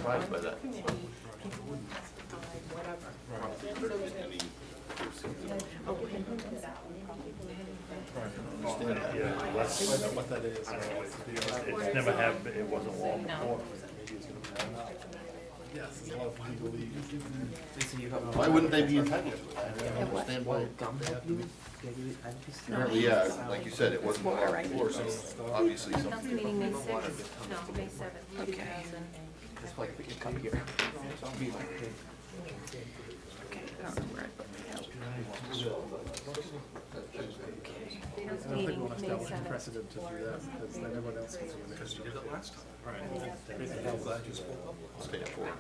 surprised by that. What that is. It's never had, it wasn't wall before. Yes, it's a lot of legally. Why wouldn't they be entitled to it? I don't understand why. Apparently, yeah, like you said, it wasn't wall before, so obviously Council something. meeting May 6th, no, May 7th, 2000. Just like pick a cup here. Be like, hey. Council I don't think we meeting want to May establish a 7th. precedent to do that, because then everyone else can do it. Because you did it last time. Right. I'm glad you spoke up. Stay up for it.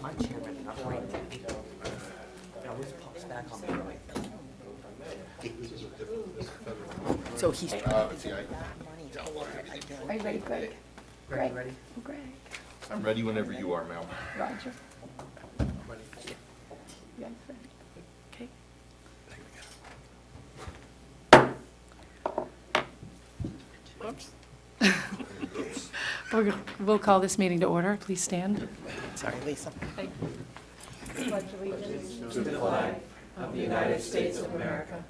My chairman, not right. It always pops back on me. So he's. See, I, Are you ready, Greg? Ready, ready? Greg, I'm ready whenever you are, Mel. Roger. You guys ready? Okay. Whoops. We'll call this meeting to order. Please stand. Sorry, Lisa. Pledge allegiance To the flag of the United States of America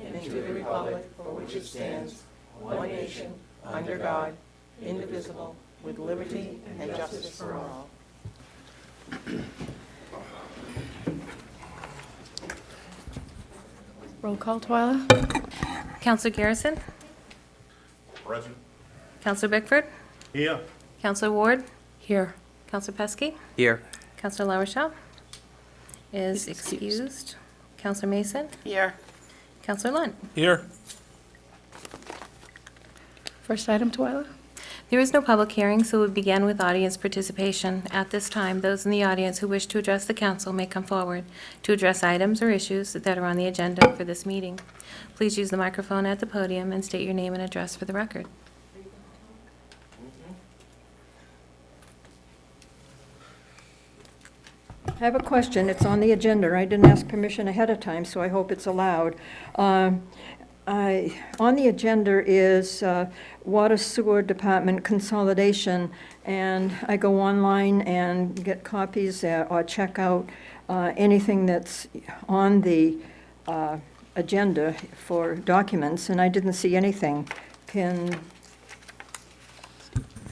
and to the republic for which it stands, one nation, under God, indivisible, with liberty and justice for all. Roll call, Twyla. Councilor Garrison, Present. Councilor Bickford, Here. Councilor Ward, Here. Councilor Pesky, Here. Councilor La Rochelle is Is excused. excused. Councilor Mason, Here. Councilor Lunt. Here. First item, Twyla. There is no public hearing, so we begin with audience participation. At this time, those in the audience who wish to address the council may come forward to address items or issues that are on the agenda for this meeting. Please use the microphone at the podium and state your name and address for the record. I have a question. It's on the agenda. I didn't ask permission ahead of time, so I hope it's allowed. On the agenda is Water Sewer Department consolidation, and I go online and get copies or check out anything that's on the agenda for documents, and I didn't see anything.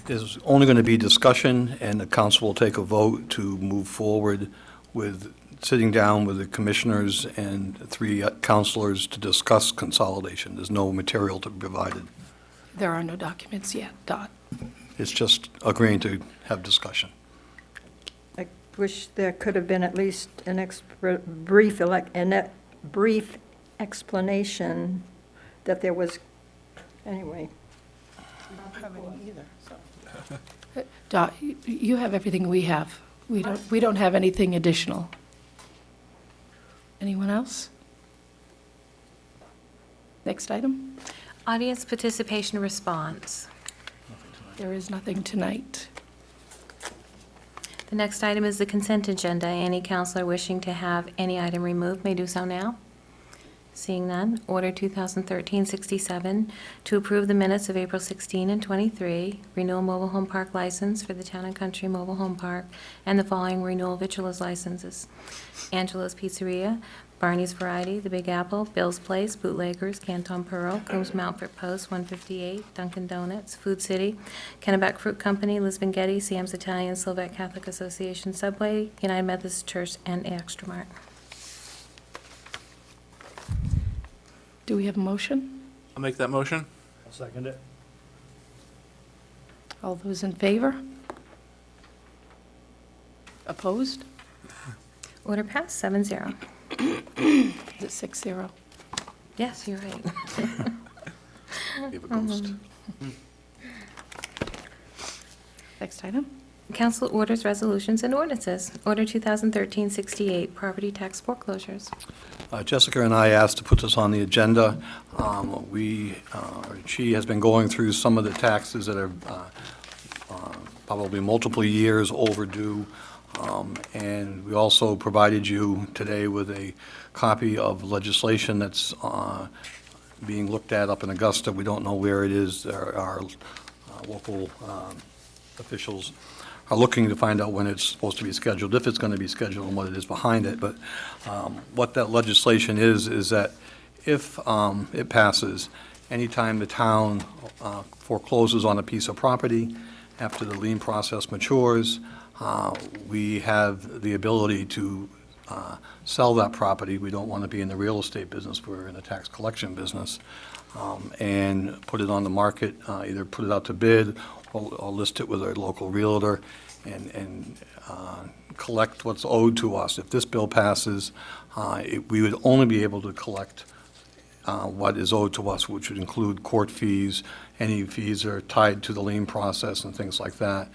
There's only going to be discussion, and the council will take a vote to move forward with sitting down with the commissioners and 3 councilors to discuss consolidation. There's no material to be provided. There are no documents yet. Dot. It's just agreeing to have discussion. I wish there could have been at least an brief explanation that there was, anyway. Dot, you have everything we have. We don't have anything additional. Anyone else? Next item. Audience participation response. There is nothing tonight. The next item is the consent agenda. Any counselor wishing to have any item removed may do so now. Seeing none, Order 2013-67, to approve the minutes of April 16 and 23, renewal mobile home park license for the Town and Country Mobile Home Park, and the following renewal victuals licenses: Angela's Pizzeria, Barney's Variety, The Big Apple, Bill's Place, Bootleggers, Canton Pearl, Coombs Mountford Post, 158, Dunkin' Donuts, Food City, Kennebec Fruit Company, Lisbon Getty, Sam's Italian, Slovak Catholic Association, Subway, United Methodist Church, and Extra Mart. Do we have a motion? I'll make that motion. I'll second it. All those in favor? Opposed? Order passed, 7-0. Is it 6-0? Yes, you're right. You have a ghost. Next item. Council orders, resolutions, and ordinances. Order 2013-68, property tax foreclosures. Jessica and I asked to put this on the agenda. She has been going through some of the taxes that are probably multiple years overdue. And we also provided you today with a copy of legislation that's being looked at up in Augusta. We don't know where it is. Our local officials are looking to find out when it's supposed to be scheduled, if it's going to be scheduled, and what it is behind it. But what that legislation is that if it passes, anytime the town forecloses on a piece of property after the lien process matures, we have the ability to sell that property. We don't want to be in the real estate business, we're in the tax collection business, and put it on the market, either put it out to bid or list it with a local realtor and collect what's owed to us. If this bill passes, we would only be able to collect what is owed to us, which would include court fees, any fees that are tied to the lien process and things like that.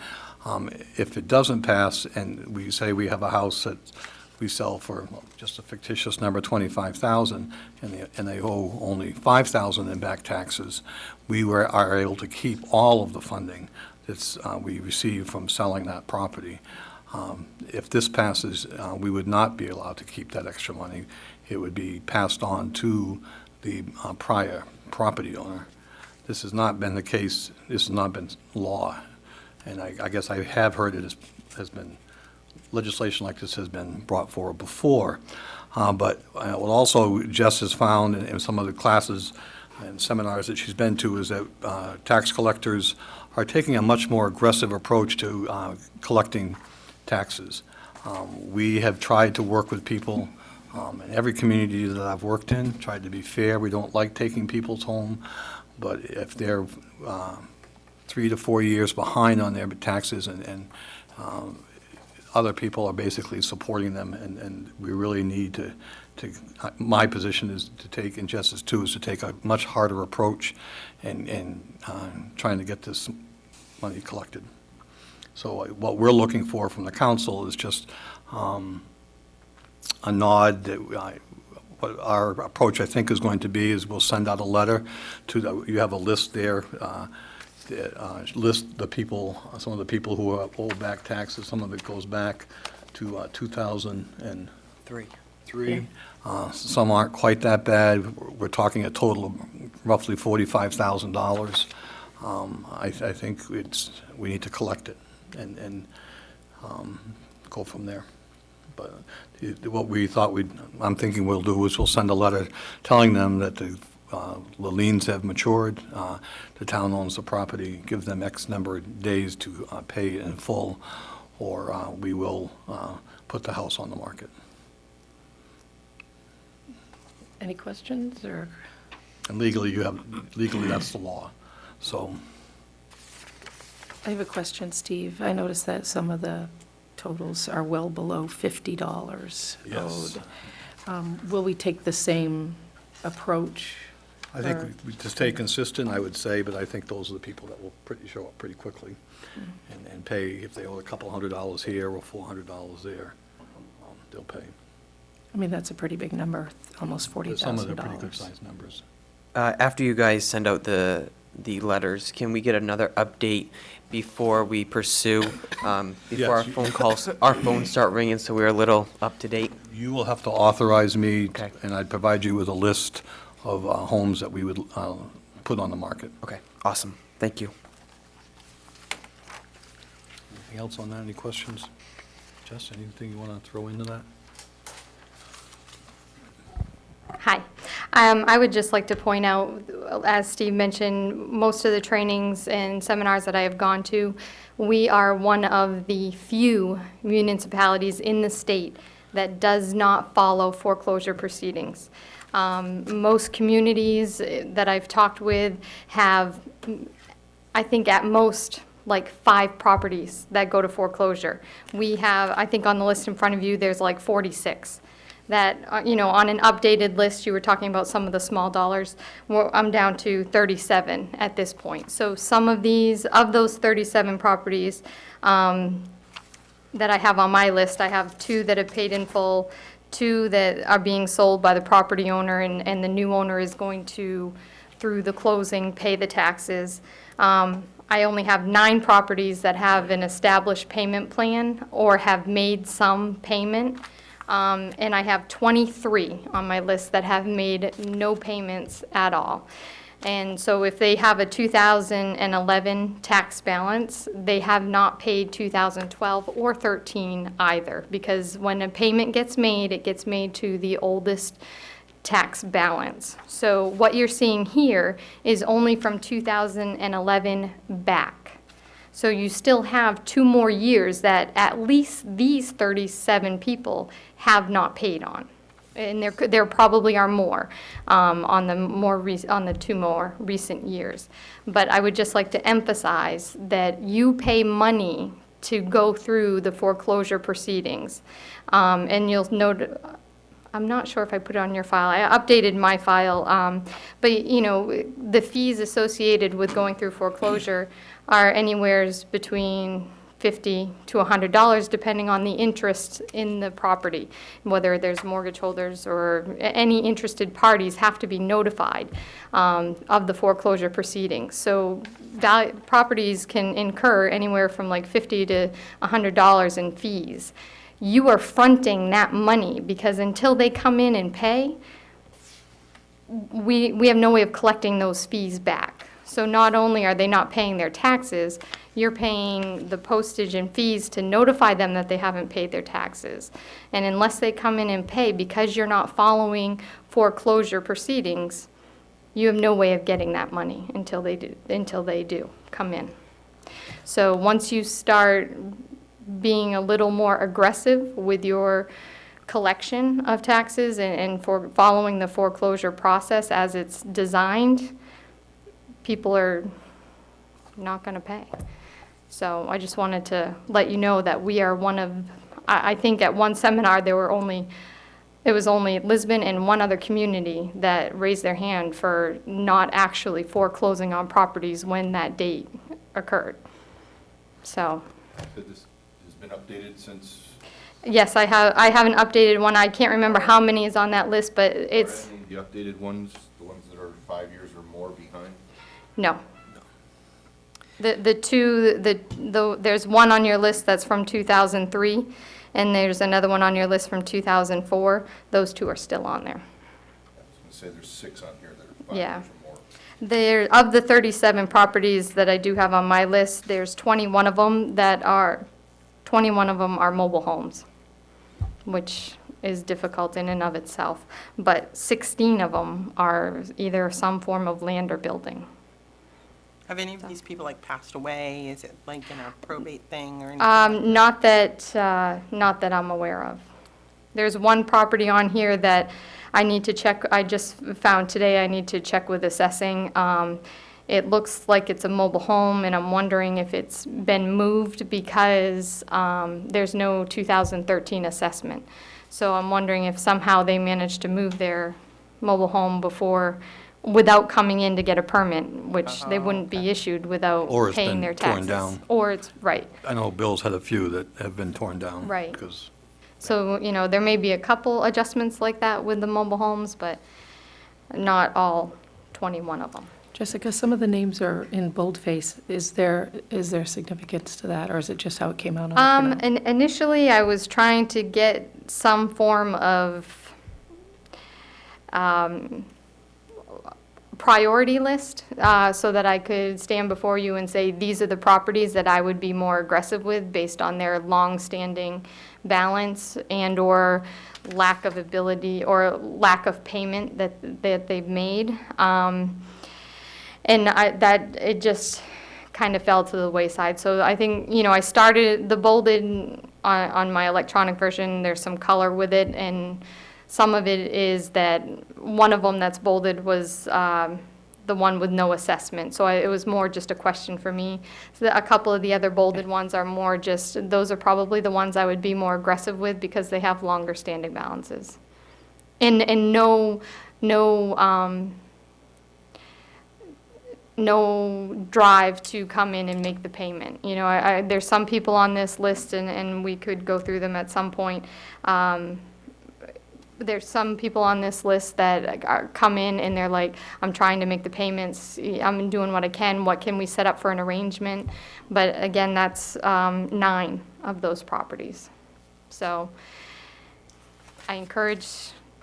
If it doesn't pass, and we say we have a house that we sell for just a fictitious number, $25,000, and they owe only $5,000 in back taxes, we are able to keep all of the funding that we receive from selling that property. If this passes, we would not be allowed to keep that extra money. It would be passed on to the prior property owner. This has not been the case. This has not been law. And I guess I have heard it has been, legislation like this has been brought forward before. But what also Jess has found in some of the classes and seminars that she's been to is that tax collectors are taking a much more aggressive approach to collecting taxes. We have tried to work with people in every community that I've worked in, tried to be fair. We don't like taking people's home, but if they're 3 to 4 years behind on their taxes and other people are basically supporting them, and we really need to my position is to take, and Jess's too, is to take a much harder approach and trying to get this money collected. So what we're looking for from the council is just a nod that what our approach, I think, is going to be is we'll send out a letter to you have a list there, list the people, some of the people who owe back taxes. Some of it goes back to 2003. Some aren't quite that bad. We're talking a total of roughly $45,000. I think we need to collect it and go from there. But what we thought I'm thinking we'll do is we'll send a letter telling them that the liens have matured, the town owns the property, give them X number of days to pay in full, or we will put the house on the market. Any questions, or? And legally, that's the law. So I have a question, Steve. I noticed that some of the totals are well below $50 yes. owed. Will we take the same approach? I think we to stay consistent, I would say, but I think those are the people that will show up pretty quickly and pay. If they owe a couple $100 here or $400 there, they'll pay. I mean, that's a pretty big number, almost $40,000. Some of them are pretty good-sized numbers. After you guys send out the letters, can we get another update before we pursue, before Yes. our phones start ringing, so we're a little up to date? You will have to authorize me, Okay. and I'd provide you with a list of homes that we would put on the market. Okay, awesome. Thank you. Anything else on that? Any questions? Jess, anything you want to throw into that? Hi. I would just like to point out, as Steve mentioned, most of the trainings and seminars that I have gone to, we are one of the few municipalities in the state that does not follow foreclosure proceedings. Most communities that I've talked with have, I think at most, like 5 properties that go to foreclosure. We have, I think on the list in front of you, there's like 46. That, on an updated list, you were talking about some of the small dollars. Well, I'm down to 37 at this point. So some of those 37 properties that I have on my list, I have 2 that have paid in full, 2 that are being sold by the property owner, and the new owner is going to, through the closing, pay the taxes. I only have 9 properties that have an established payment plan or have made some payment. And I have 23 on my list that have made no payments at all. And so if they have a 2011 tax balance, they have not paid 2012 or 13 either, because when a payment gets made, it gets made to the oldest tax balance. So what you're seeing here is only from 2011 back. So you still have 2 more years that at least these 37 people have not paid on. And there probably are more on the 2 more recent years. But I would just like to emphasize that you pay money to go through the foreclosure proceedings. And you'll note, I'm not sure if I put it on your file. I updated my file. But, you know, the fees associated with going through foreclosure are anywhere between $50 to $100, depending on the interest in the property. Whether there's mortgage holders or any interested parties have to be notified of the foreclosure proceedings. So properties can incur anywhere from like $50 to $100 in fees. You are fronting that money because until they come in and pay, we have no way of collecting those fees back. So not only are they not paying their taxes, you're paying the postage and fees to notify them that they haven't paid their taxes. And unless they come in and pay, because you're not following foreclosure proceedings, you have no way of getting that money until they do come in. So once you start being a little more aggressive with your collection of taxes and for following the foreclosure process as it's designed, people are not going to pay. So I just wanted to let you know that we are one of, I think at one seminar it was only Lisbon and one other community that raised their hand for not actually foreclosing on properties when that date occurred. So. This has been updated since? Yes, I have an updated one. I can't remember how many is on that list, but it's. The updated ones, the ones that are 5 years or more behind? No. There's one on your list that's from 2003, and there's another one on your list from 2004. Those 2 are still on there. I was going to say there's 6 on here that are 5 Yeah. years or more. Of the 37 properties that I do have on my list, there's 21 of them are mobile homes, which is difficult in and of itself. But 16 of them are either some form of land or building. Have any of these people like passed away? Is it like in a probate thing or anything? Not that I'm aware of. There's one property on here that I need to check. I just found today I need to check with assessing. It looks like it's a mobile home, and I'm wondering if it's been moved because there's no 2013 assessment. So I'm wondering if somehow they managed to move their mobile home without coming in to get a permit, which they wouldn't be issued without Or it's paying been their torn taxes. down. Or it's, right. I know Bill's had a few that have been torn down. Right. Because So, you know, there may be a couple adjustments like that with the mobile homes, but not all 21 of them. Jessica, some of the names are in boldface. Is there significance to that, or is it just how it came out on the printout? And initially, I was trying to get some form of priority list so that I could stand before you and say, these are the properties that I would be more aggressive with based on their long-standing balance and or lack of ability or lack of payment that they've made. And it just kind of fell to the wayside. So I think, you know, I started the bolded on my electronic version. There's some color with it, and some of it is that one of them that's bolded was the one with no assessment. So it was more just a question for me. So a couple of the other bolded ones are more just, those are probably the ones I would be more aggressive with because they have longer standing balances. And no drive to come in and make the payment. You know, there's some people on this list, and we could go through them at some point. there's some people on this list that come in and they're like, I'm trying to make the payments, I'm doing what I can, what can we set up for an arrangement? But again, that's 9 of those properties. So I encourage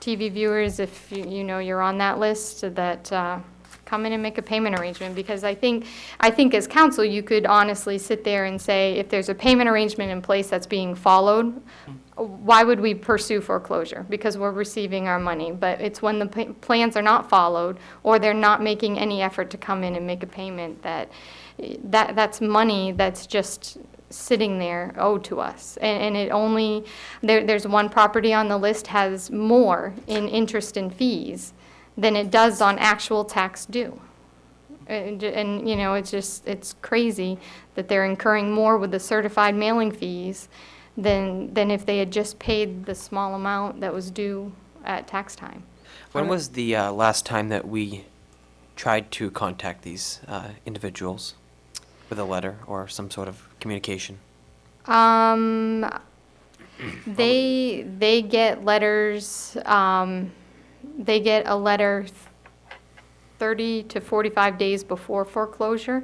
TV viewers, if you know you're on that list, that come in and make a payment arrangement, because I think as council, you could honestly sit there and say, if there's a payment arrangement in place that's being followed, why would we pursue foreclosure? Because we're receiving our money. But it's when the plans are not followed, or they're not making any effort to come in and make a payment, that's money that's just sitting there owed to us. And it only, there's one property on the list has more in interest and fees than it does on actual tax due. And you know, it's crazy that they're incurring more with the certified mailing fees than if they had just paid the small amount that was due at tax time. When was the last time that we tried to contact these individuals with a letter or some sort of communication? They get letters, they get a letter 30 to 45 days before foreclosure,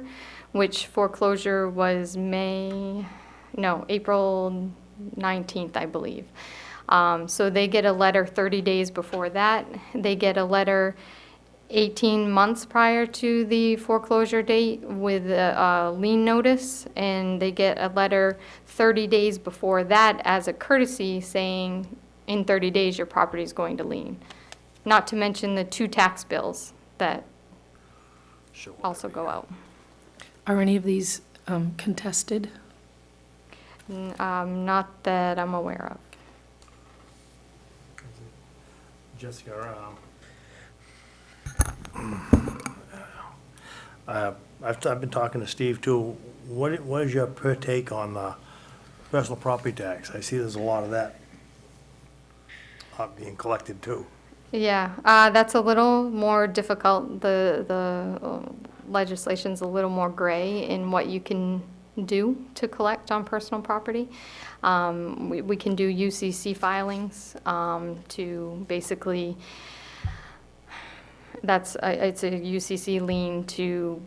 which foreclosure was April 19th, I believe. So they get a letter 30 days before that. They get a letter 18 months prior to the foreclosure date with a lien notice, and they get a letter 30 days before that as a courtesy saying, in 30 days, your property is going to lien. Not to mention the 2 tax bills that also go out. Are any of these contested? Not that I'm aware of. Jessica, I've been talking to Steve too. What is your per take on the personal property tax? I see there's a lot of that being collected too. Yeah, that's a little more difficult. The legislation's a little more gray in what you can do to collect on personal property. We can do UCC filings to basically, it's a UCC lien to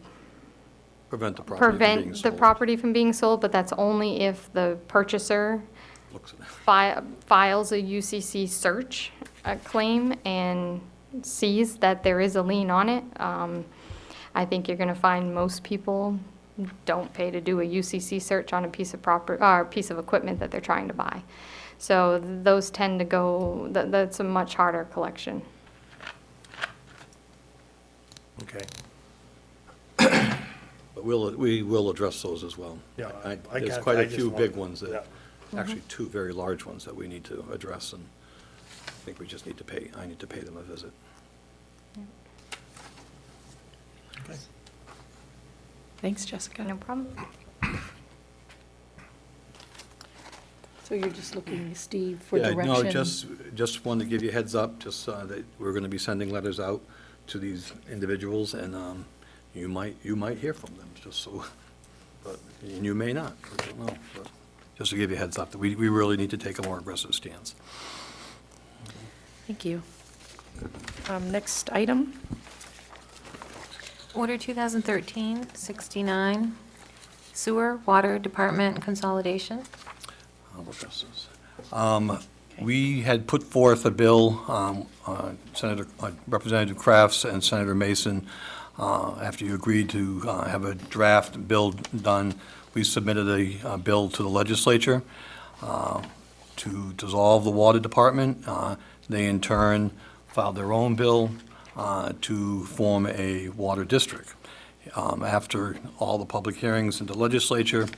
Prevent the property from being prevent the sold. property from being sold, but that's only if the purchaser Looks at it. files a UCC search claim and sees that there is a lien on it. I think you're going to find most people don't pay to do a UCC search on a piece of property or a piece of equipment that they're trying to buy. So those tend to go. That's a much harder collection. Okay. But we will address those as well. Yeah, There's can't- quite I a just few want- big ones that, yeah. actually 2 very large ones that we need to address, and I think we just need to pay, I need to pay them a visit. Okay. Thanks, Jessica. No problem. So you're just looking, Steve, for Yeah, direction? no, just wanted to give you a heads up, just that we're going to be sending letters out to these individuals, and you might hear from them, just so, and you may not, I don't know, but just to give you a heads up, that we really need to take a more aggressive stance. Thank you. Next item? Order 2013-69, Sewer Water Department Consolidation. I'll address this. We had put forth a bill, Representative Crafts and Senator Mason, after you agreed to have a draft bill done, we submitted a bill to the legislature to dissolve the water department. They in turn filed their own bill to form a water district. After all the public hearings in the legislature,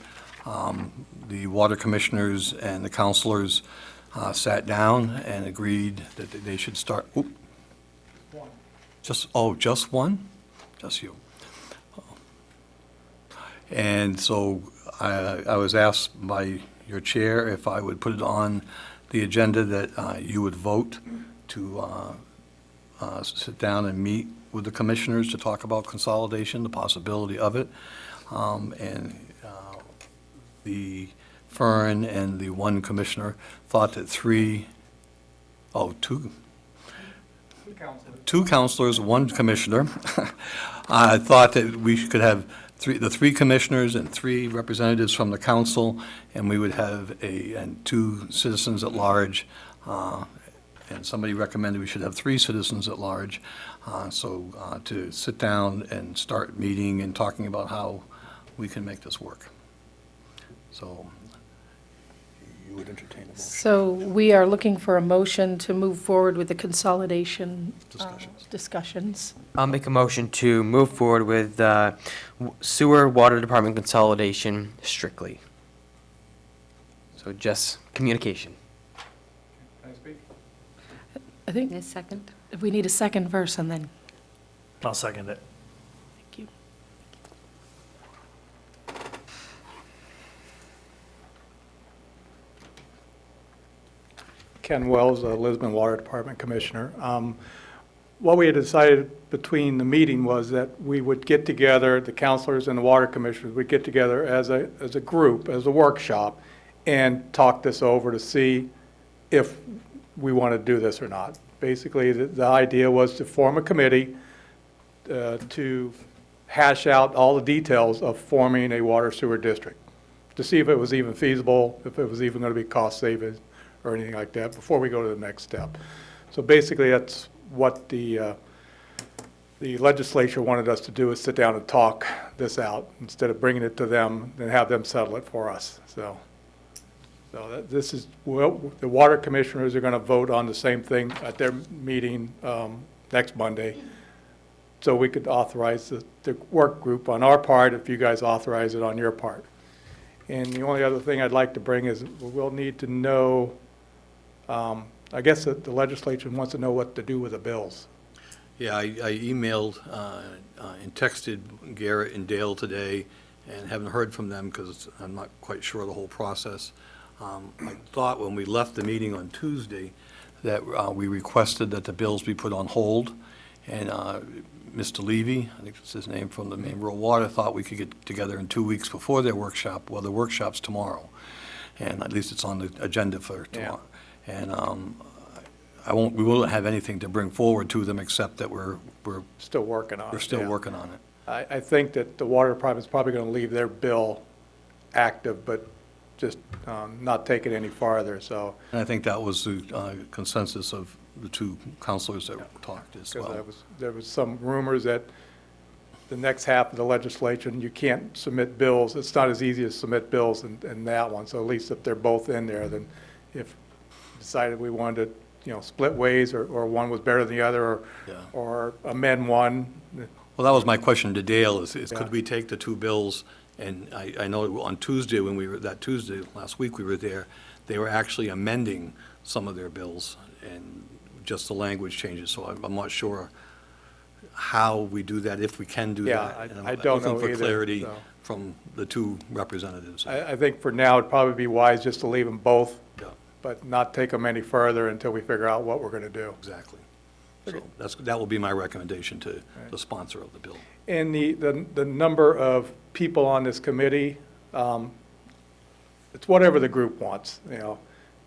the water commissioners and the councilors sat down and agreed that they should start. Just one? Just you. And so I was asked by your chair if I would put it on the agenda that you would vote to sit down and meet with the commissioners to talk about consolidation, the possibility of it. The Fern and the one commissioner thought that 3 two counselors, one commissioner. I thought that we could have the three commissioners and three representatives from the council, and we would have and two citizens at large. And somebody recommended we should have three citizens at large. To sit down and start meeting and talking about how we can make this work. So you would entertain a motion. So we are looking for a motion to move forward with the consolidation discussions. I'll make a motion to move forward with sewer water department consolidation strictly. So just communication. I think A second? we need a second verse and then, I'll second it. thank you. Ken Wells, Lisbon Water Department Commissioner. What we had decided between the meeting was that we would get together, the councilors and the water commissioners would get together as a group, as a workshop, and talk this over to see if we want to do this or not. Basically, the idea was to form a committee to hash out all the details of forming a water sewer district, to see if it was even feasible, if it was even going to be cost saving or anything like that before we go to the next step. So basically, that's what the legislature wanted us to do, is sit down and talk this out instead of bringing it to them and have them settle it for us. So this is, well, the water commissioners are going to vote on the same thing at their meeting next Monday. So we could authorize the work group on our part if you guys authorize it on your part. And the only other thing I'd like to bring is we'll need to know, I guess the legislature wants to know what to do with the bills. Yeah, I emailed and texted Garrett and Dale today and haven't heard from them because I'm not quite sure of the whole process. I thought when we left the meeting on Tuesday that we requested that the bills be put on hold, and Mr. Levy, I think that's his name, from the Maine Rural Water, thought we could get together in 2 weeks before their workshop. Well, the workshop's tomorrow, and at least it's on the agenda for tomorrow. Yeah. And we won't have anything to bring forward to them except that we're still working on it. We're still working on it. I think that the water department's probably going to leave their bill active, but just not take it any farther, so. And I think that was the consensus of the two counselors that talked as well. Because there was some rumors that the next half of the legislation, you can't submit bills. It's not as easy to submit bills in that one, so at least if they're both in there, then if decided we wanted to, split ways, or one was better than the other, or amend one. Well, that was my question to Dale, is could we take the two bills, and I know on Tuesday, when we were, that Tuesday, last week we were there, they were actually amending some of their bills, and just the language changes, so I'm not sure how we do that, if we can do that. Yeah, I don't know either. Looking for clarity from the two representatives. I think for now, it'd probably be wise just to leave them both, but not take them any further until we figure out what we're going to do. Exactly. So that will be my recommendation to the sponsor of the bill. And the number of people on this committee, it's whatever the group wants,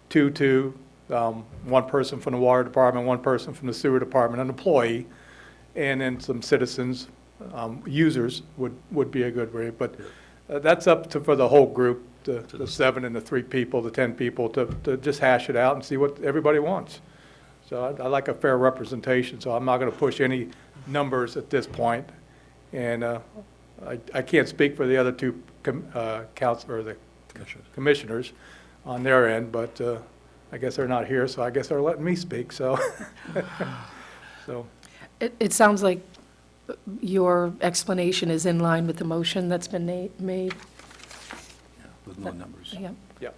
two, one person from the water department, one person from the sewer department, an employee, and then some citizens, users would be a good way. But that's up for the whole group, the 7 and the 3 people, the 10 people, to just hash it out and see what everybody wants. So I like a fair representation, so I'm not going to push any numbers at this point. And I can't speak for the other two commissioners on their end, but I guess they're not here, so I guess they're letting me speak, so. It sounds like your explanation is in line with the motion that's been made. With no numbers. Yeah. Yeah.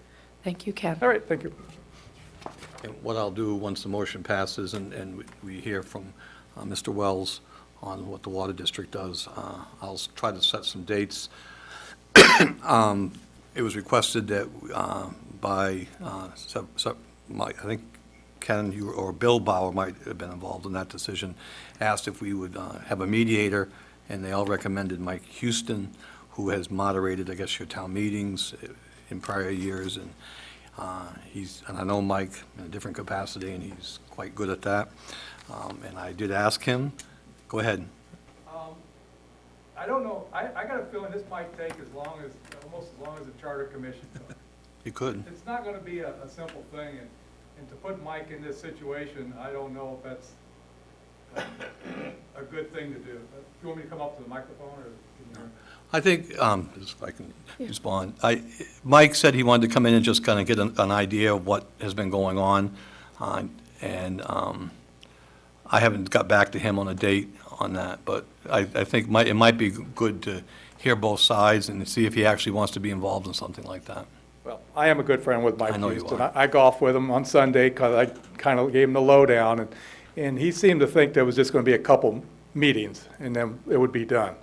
Thank you, Ken. All right, thank you. And what I'll do, once the motion passes and we hear from Mr. Wells on what the water district does, I'll try to set some dates. It was requested that by, I think Ken, you or Bill Bauer might have been involved in that decision, asked if we would have a mediator, and they all recommended Mike Houston, who has moderated, I guess, your town meetings in prior years, and And I know Mike in a different capacity, and he's quite good at that. And I did ask him, go ahead. I don't know, I got a feeling this might take almost as long as the Charter Commission took. You could. It's not gonna be a simple thing, and to put Mike in this situation, I don't know if that's a good thing to do. Do you want me to come up to the microphone, or? Can you- I think, if I can respond, Mike said he wanted to come in and just kind of get an idea of what has been going on, and I haven't got back to him on a date on that, but I think it might be good to hear both sides and see if he actually wants to be involved in something like that. Well, I am a good friend with Mike I know you Houston. are. I golf with him on Sunday because I kind of gave him the lowdown, and he seemed to think there was just going to be a couple meetings, and then it would be done.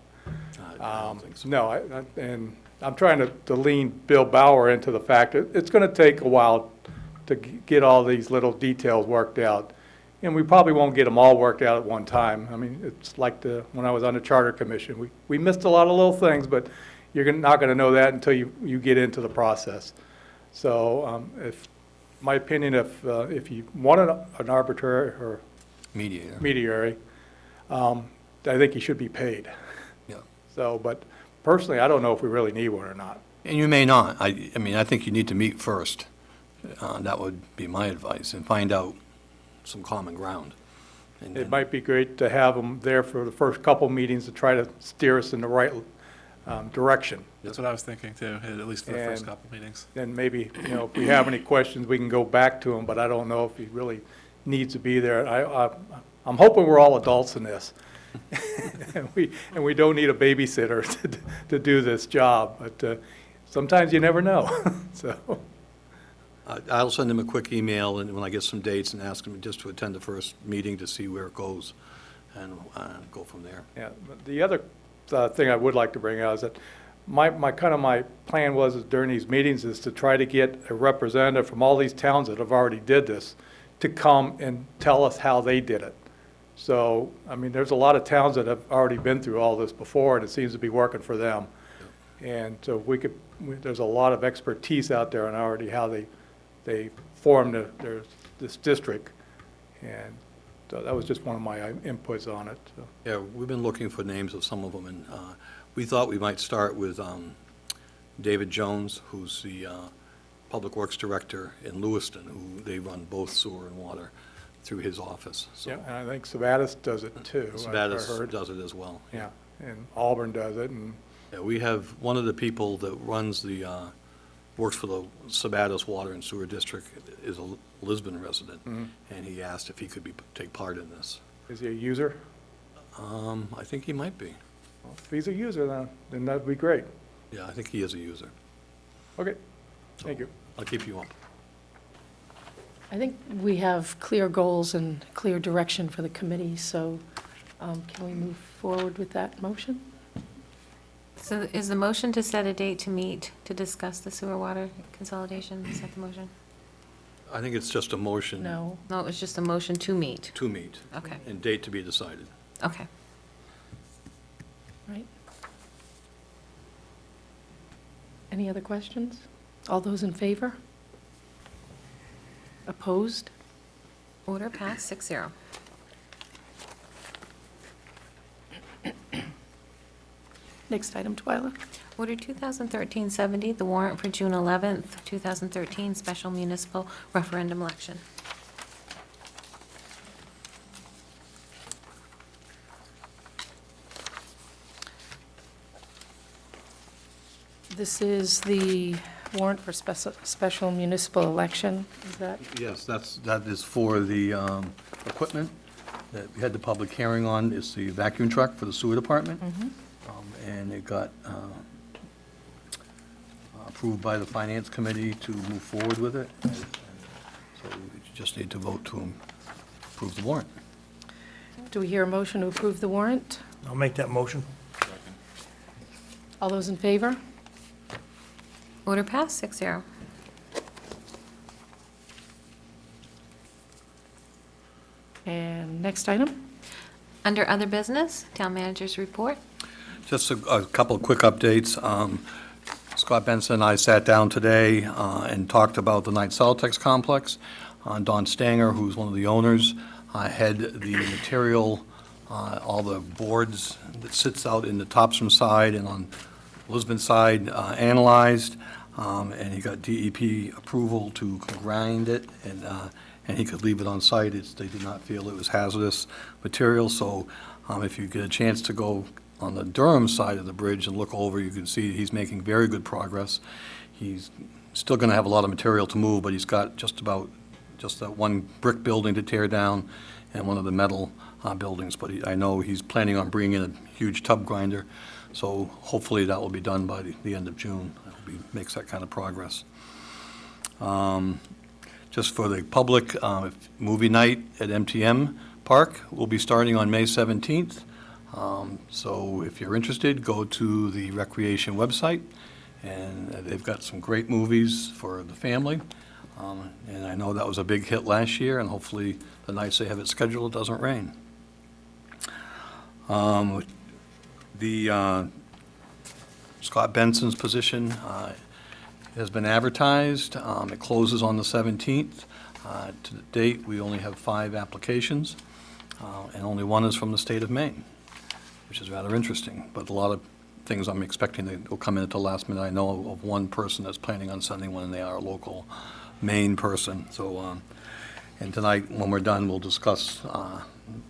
I don't think so. No, and I'm trying to lean Bill Bauer into the fact that it's going to take a while to get all these little details worked out. And we probably won't get them all worked out at one time. I mean, it's like when I was on the Charter Commission. We missed a lot of little things, but you're not going to know that until you get into the process. So my opinion, if you want an arbitrary or mediator, I think he should be paid. Yeah. So, but personally, I don't know if we really need one or not. And you may not. I mean, I think you need to meet first. That would be my advice, and find out some common ground. And It might be great to have them there for the first couple meetings to try to steer us in the right direction. That's what I was thinking too, at least for the first And couple meetings. Then maybe, if we have any questions, we can go back to him, but I don't know if he really needs to be there. I'm hoping we're all adults in this. And we don't need a babysitter to do this job, but sometimes you never know, so. I'll send him a quick email and when I get some dates and ask him just to attend the first meeting to see where it goes and go from there. Yeah, but the other thing I would like to bring out is that my plan was during these meetings is to try to get a representative from all these towns that have already did this to come and tell us how they did it. So, I mean, there's a lot of towns that have already been through all this before, and it seems to be working for them. And so there's a lot of expertise out there on already how they formed this district. And so that was just one of my inputs on it. So. Yeah, we've been looking for names of some of them, and we thought we might start with David Jones, who's the Public Works Director in Lewiston, who they run both sewer and water through his office. So Yeah, and I think Sabatis does it too. I Sabatis heard. does it as well. Yeah, and Auburn does it, and Yeah, we have one of the people that runs works for the Sabatis Water and Sewer District is a Lisbon resident, and he asked if he could take part in this. is he a user? I think he might be. Well, if he's a user, then that'd be great. Yeah, I think he is a user. Okay, thank you. I'll keep you up. I think we have clear goals and clear direction for the committee, so can we move forward with that motion? So is the motion to set a date to meet to discuss the sewer water consolidation? Is that the motion? I think it's just a motion. No. No, it was just a motion to meet. To meet. Okay. And date to be decided. Okay. Right. Any other questions? All those in favor? Opposed? Order passed 6-0. Next item, Twyla. Order 2013-70, the warrant for June 11th, 2013 special municipal referendum election. This is the warrant for special municipal election. Is that? Yes, that is for the equipment that we had the public hearing on. It's the vacuum truck for the sewer department. And it got approved by the Finance Committee to move forward with it. And so we just need to vote to approve the warrant. Do we hear a motion to approve the warrant? I'll make that motion. All those in favor? Order passed 6-0. And next item? Under other business, town manager's report. Just a couple of quick updates. Scott Benson and I sat down today and talked about the Knight Celtex complex. Don Stanger, who's one of the owners, had the material, all the boards that sits out in the Topsom side and on Lisbon side analyzed, and he got DEP approval to grind it, and he could leave it on site. They did not feel it was hazardous material, so if you get a chance to go on the Durham side of the bridge and look over, you can see he's making very good progress. He's still going to have a lot of material to move, but he's got just that one brick building to tear down and one of the metal buildings. But I know he's planning on bringing in a huge tub grinder, so hopefully that will be done by the end of June. He makes that kind of progress. Just for the public, movie night at MTM Park will be starting on May 17th. So if you're interested, go to the Recreation website, and they've got some great movies for the family. And I know that was a big hit last year, and hopefully the nights they have it scheduled, it doesn't rain. Scott Benson's position has been advertised. It closes on the 17th. To the date, we only have 5 applications, and only one is from the state of Maine, which is rather interesting. But a lot of things I'm expecting that will come in at the last minute. I know of one person that's planning on sending one, and they are a local Maine person. So, and tonight, when we're done, we'll discuss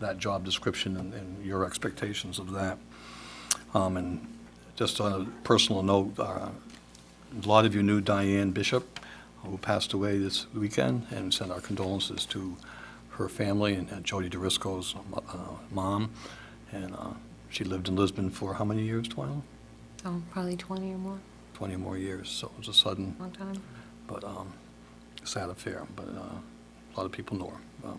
that job description and your expectations of that. And just on a personal note, a lot of you knew Diane Bishop, who passed away this weekend, and sent our condolences to her family and Jody DeRisco's mom. And she lived in Lisbon for how many years, Twyla? Oh, probably 20 or more, 20 more years, so it was a sudden, long time. but sad affair, but a lot of people know her.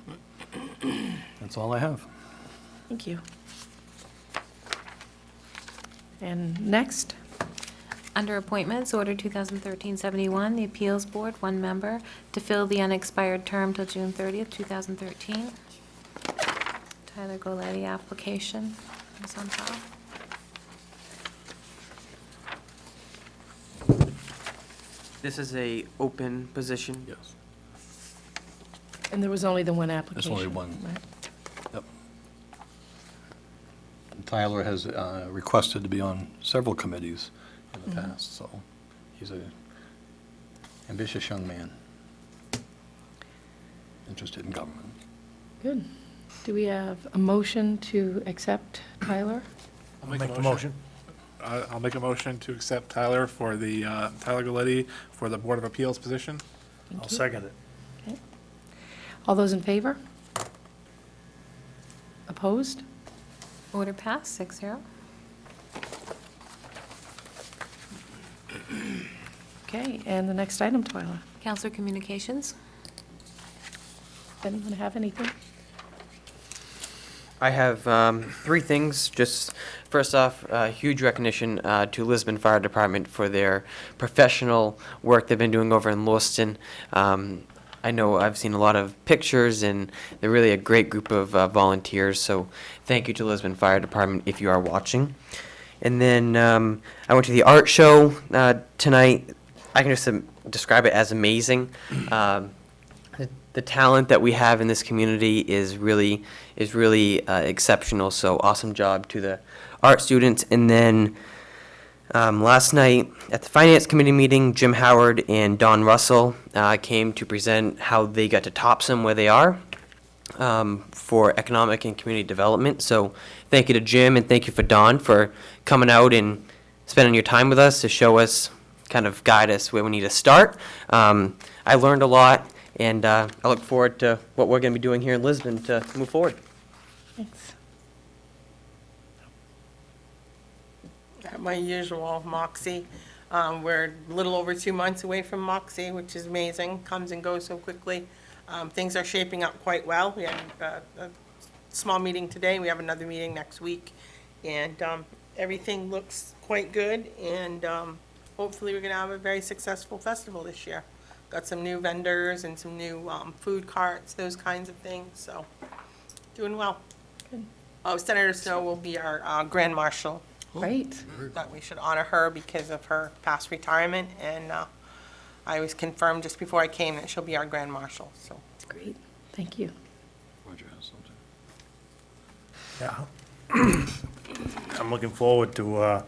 That's all I have. Thank you. And next? Under appointments, Order 2013-71, the Appeals Board, 1 member, to fill the unexpired term till June 30th, 2013. Tyler Goletti application is on file. This is a open position. Yes. And there was only the one application. There's only one. Right. Yep. And Tyler has requested to be on several committees in the past, so he's an ambitious young man, interested in government. Good. Do we have a motion to accept Tyler? I'll make the motion. I'll make a motion to accept Tyler for the, Tyler Galletti for the Board of Appeals position. Thank I'll you. second it. Okay. All those in favor? Opposed? Order passed, 6-0. Okay, and the next item, Twyla. Counselor Communications. Does anyone have anything? I have 3 things. Just first off, huge recognition to Lisbon Fire Department for their professional work they've been doing over in Lewiston. I know I've seen a lot of pictures, and they're really a great group of volunteers, so thank you to Lisbon Fire Department if you are watching. And then I went to the art show tonight. I can just describe it as amazing. The talent that we have in this community is really exceptional. So awesome job to the art students. And then last night at the Finance Committee meeting, Jim Howard and Don Russell came to present how they got to Topsom where they are for economic and community development. So thank you to Jim, and thank you for Don for coming out and spending your time with us to show us, kind of guide us where we need to start. I learned a lot, and I look forward to what we're going to be doing here in Lisbon to move forward. Thanks. My usual Moxie. We're a little over 2 months away from Moxie, which is amazing. Comes and goes so quickly. Things are shaping up quite well. We had a small meeting today. We have another meeting next week. And everything looks quite good. And hopefully we're going to have a very successful festival this year. Got some new vendors and some new food carts, those kinds of things. So doing well. Good. Oh, Senator Snow will be our Grand Marshal Great. That we should honor her because of her past retirement, and I was confirmed just before I came that she'll be our Grand Marshal, so. That's great. Thank you. Roger has something. Yeah. I'm looking forward to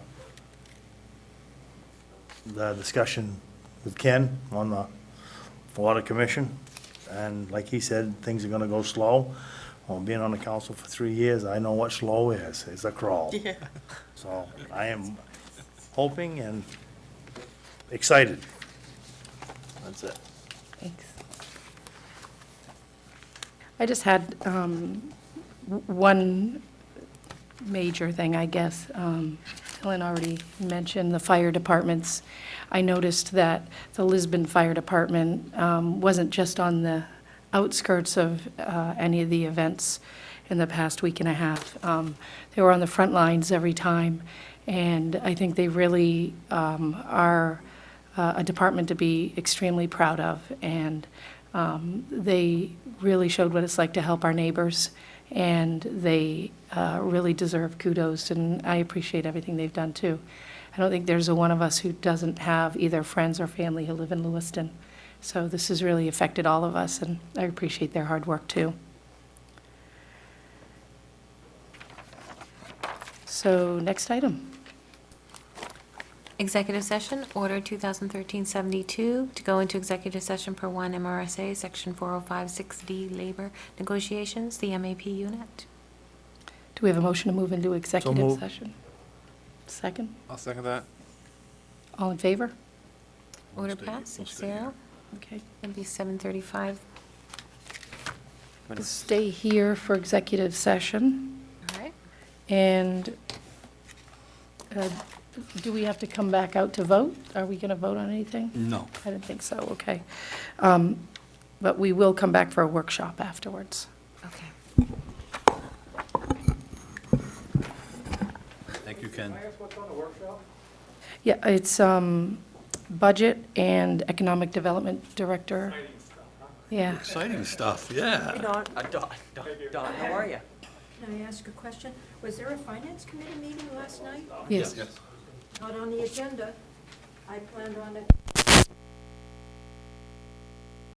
the discussion with Ken on the Water Commission. And like he said, things are gonna go slow. Well, being on the council for 3 years, I know what slow is. It's a crawl. Yeah. So I am hoping and excited. That's it. Thanks. I just had one major thing, I guess. Helen already mentioned the fire departments. I noticed that the Lisbon Fire Department wasn't just on the outskirts of any of the events in the past week and a half. They were on the front lines every time, and I think they really are a department to be extremely proud of, and they really showed what it's like to help our neighbors, and they really deserve kudos, and I appreciate everything they've done too. I don't think there's a one of us who doesn't have either friends or family who live in Lewiston. So this has really affected all of us, and I appreciate their hard work too. So next item. Executive session, Order 2013-72, to go into executive session per 1 MRSA, Section 405-6D, Labor Negotiations, the MAP unit. Do we have a motion to move into executive moved. session? Second? I'll second that. All in favor? Order stay- passed, we'll 6-0. stay here. Okay. It'll be 7:35. We'll stay here for executive session. All right. And do we have to come back out to vote? Are we going to vote on anything? No. I didn't think so, okay. But we will come back for a workshop afterwards. Okay. Thank you, Ken. Yeah, it's Budget and Economic Development Director. Yeah. Exciting stuff, yeah. Don, how are you? Can I ask a question? Was there a finance committee meeting last night? Yes. Not on the agenda. I planned on it